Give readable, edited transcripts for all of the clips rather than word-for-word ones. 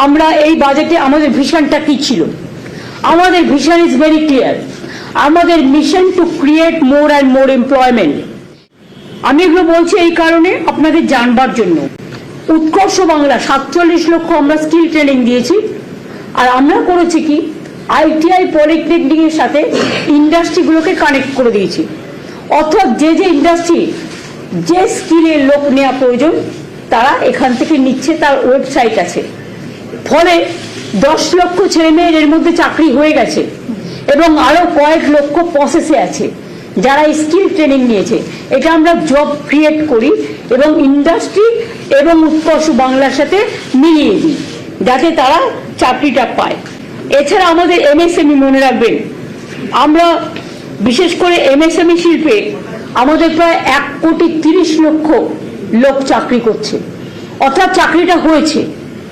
আমরা এই বাজেটে আমাদের ভিশনটা কি ছিল। আমাদের ভিশন ইজ ভেরি ক্লিয়ার। আমাদের mission to create more and more employment. আমি এগুলো বলছি এই কারণে আপনাদের জানবার জন্য। উৎকর্ষ বাংলা 47 লক্ষ আমরা স্কিল ট্রেনিং দিয়েছি। আর আমরা করেছি কি, আইটিআই পলিটেকনিকের সাথে ইন্ডাস্ট্রিগুলোকে কানেক্ট করে দিয়েছি। অর্থাৎ যে যে ইন্ডাস্ট্রি যে স্কিলের লোক নেওয়া প্রয়োজন তারা এখান থেকে নিচ্ছে, তার ওয়েবসাইট আছে। ফলে 10 লক্ষ ছেলে মেয়ের এর মধ্যে চাকরি হয়ে গেছে এবং আরো কয়েক লক্ষ প্রসেসে আছে যারা স্কিল ট্রেনিং নিয়েছে। এটা আমরা জব ক্রিয়েট করি এবং ইন্ডাস্ট্রি এবং উৎকর্ষ বাংলার সাথে মিলিয়ে দিই যাতে তারা চাকরিটা পায়। এছাড়া আমাদের এমএসএমই মনে রাখবেন, আমরা বিশেষ করে এমএসএমই শিল্পে আমাদের প্রায় 1,30,00,000 লোক চাকরি করছে, অর্থাৎ চাকরিটা হয়েছে।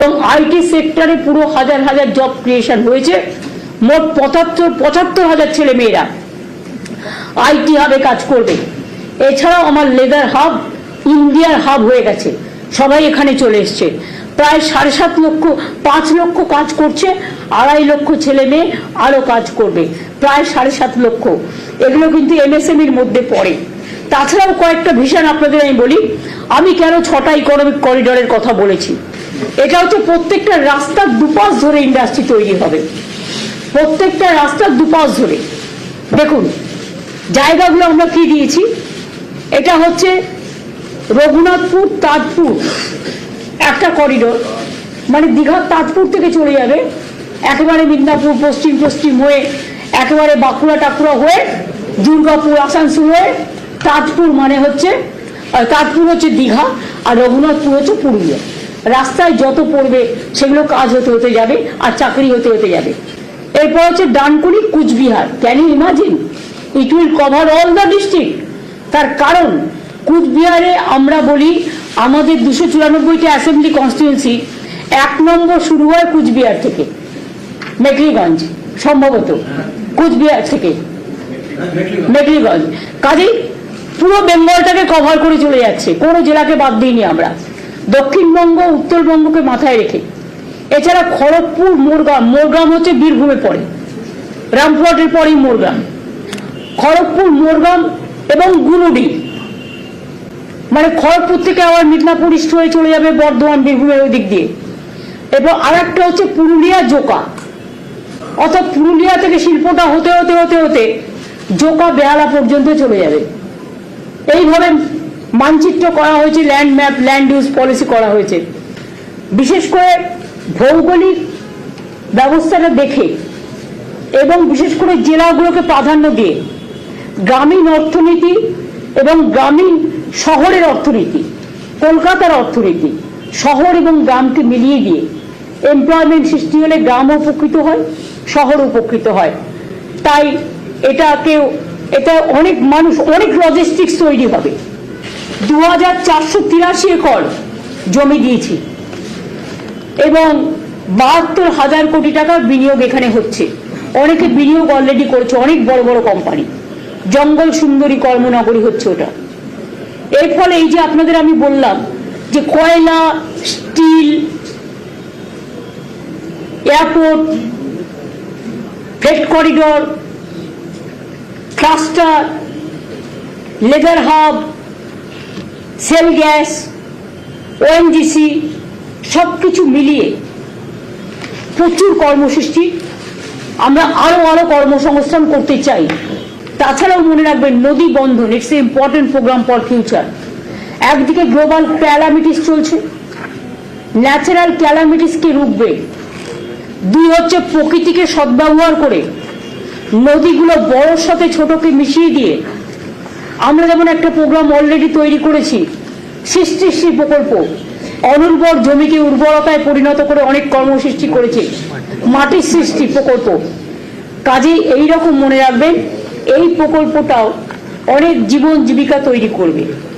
এবং আইটি সেক্টরে পুরো হাজার হাজার জব ক্রিয়েশন হয়েছে। মোট 75,000 ছেলে মেয়েরা আইটি হাবে কাজ করবে। এছাড়াও আমার লেদার হাব ইন্ডিয়ার হাব হয়ে গেছে, সবাই এখানে চলে এসছে। প্রায় 7.5 লক্ষ, 5 লক্ষ কাজ করছে, 2.5 লক্ষ ছেলে মেয়ে আরো কাজ করবে, প্রায় 7.5 লক্ষ। এগুলো কিন্তু এমএসএমইর মধ্যে পড়ে। তাছাড়াও কয়েকটা ভিশন আপনাদের আমি বলি। আমি কেন 6টা ইকোনমিক করিডোরের কথা বলেছি, এটা হচ্ছে প্রত্যেকটা রাস্তার দুপাশ ধরে ইন্ডাস্ট্রি তৈরি হবে। প্রত্যেকটা রাস্তার দুপাশ ধরে দেখুন জায়গাগুলো আমরা কি দিয়েছি। এটা হচ্ছে রঘুনাথপুর তাজপুর একটা করিডোর, মানে দীঘার তাজপুর থেকে চলে যাবে একেবারে মিদনাপুর পশ্চিম হয়ে একেবারে বাঁকুড়া টাকুড়া হয়ে দুর্গাপুর আসানসোল হয়ে তাজপুর, মানে হচ্ছে তাজপুর হচ্ছে দীঘা আর রঘুনাথপুর হচ্ছে পুরুলিয়া। রাস্তায় যত পড়বে সেগুলো কাজ হতে হতে যাবে আর চাকরি হতে হতে যাবে। এরপর হচ্ছে Dankuni Coochbehar. Can you imagine, it will cover all the district. তার কারণ কুচবিহারে আমরা বলি আমাদের 294টা অ্যাসেম্বলি কনস্টিটিউয়েন্সি 1 নম্বর শুরু হয় কুচবিহার থেকে, মেখলিগঞ্জ সম্ভবত কুচবিহার থেকে মেখলিগঞ্জ। কাজেই পুরো বেঙ্গলটাকে কভার করে চলে যাচ্ছে, কোনো জেলাকে বাদ দিইনি আমরা, দক্ষিণবঙ্গ উত্তরবঙ্গকে মাথায় রেখে। এছাড়া খড়গপুর মোরগ্রাম হচ্ছে বীরভূমে পড়ে, রামপুরহাটের পরেই মোরগ্রাম। খড়গপুর মোরগ্রাম এবং গুলুডি, মানে খড়গপুর থেকে আবার মিদনাপুর ইস্ট হয়ে চলে যাবে বর্ধমান বীরভূমের ওই দিক দিয়ে। এরপর আর একটা হচ্ছে পুরুলিয়া জোকা, অর্থাৎ পুরুলিয়া থেকে শিল্পটা হতে হতে হতে হতে জোকা বেহালা পর্যন্ত চলে যাবে। এইভাবে মানচিত্র করা হয়েছে, land map land use policy করা হয়েছে। বিশেষ করে ভৌগোলিক ব্যবস্থাটা দেখে এবং বিশেষ করে জেলাগুলোকে প্রাধান্য দিয়ে গ্রামীণ অর্থনীতি এবং গ্রামীণ শহরের অর্থনীতি, কলকাতার অর্থনীতি, শহর এবং গ্রামকে মিলিয়ে দিয়ে এমপ্লয়মেন্ট সৃষ্টি হলে গ্রাম উপকৃত হয়, শহর উপকৃত হয়। তাই এটা অনেক মানুষ, অনেক লজিস্টিক্স তৈরি হবে। 2,483 একর জমি দিয়েছি এবং 72,000 কোটি টাকার বিনিয়োগ এখানে হচ্ছে। অনেকে বিনিয়োগ অলরেডি করেছে, অনেক বড় বড় কোম্পানি। জঙ্গল সুন্দরী কর্মনগরী হচ্ছে ওটা। এর ফলে এই যে আপনাদের আমি বললাম যে কয়লা, steel, airport, freight corridor, cluster, leather hub, SAIL gas, ONGC সবকিছু মিলিয়ে প্রচুর কর্মসৃষ্টি। আমরা আরো কর্মসংস্থান করতে চাই। তাছাড়াও মনে রাখবেন Nadi Bandhan, it's a important program for future. একদিকে গ্লোবাল ক্যালামিটিস চলছে, ন্যাচারাল ক্যালামিটিসকে রুখবে। 2 হচ্ছে প্রকৃতিকে সদ্ব্যবহার করে নদীগুলো বড়োর সাথে ছোটকে মিশিয়ে দিয়ে আমরা যেমন একটা প্রোগ্রাম অলরেডি তৈরি করেছি, সৃষ্টিশ্রী প্রকল্প, অনুর্বর জমিকে উর্বরতায় পরিণত করে অনেক কর্মসৃষ্টি করেছে, মাটির সৃষ্টি প্রকল্প। কাজেই এইরকম মনে রাখবেন এই প্রকল্পটাও অনেক জীবন জীবিকা তৈরি করবে।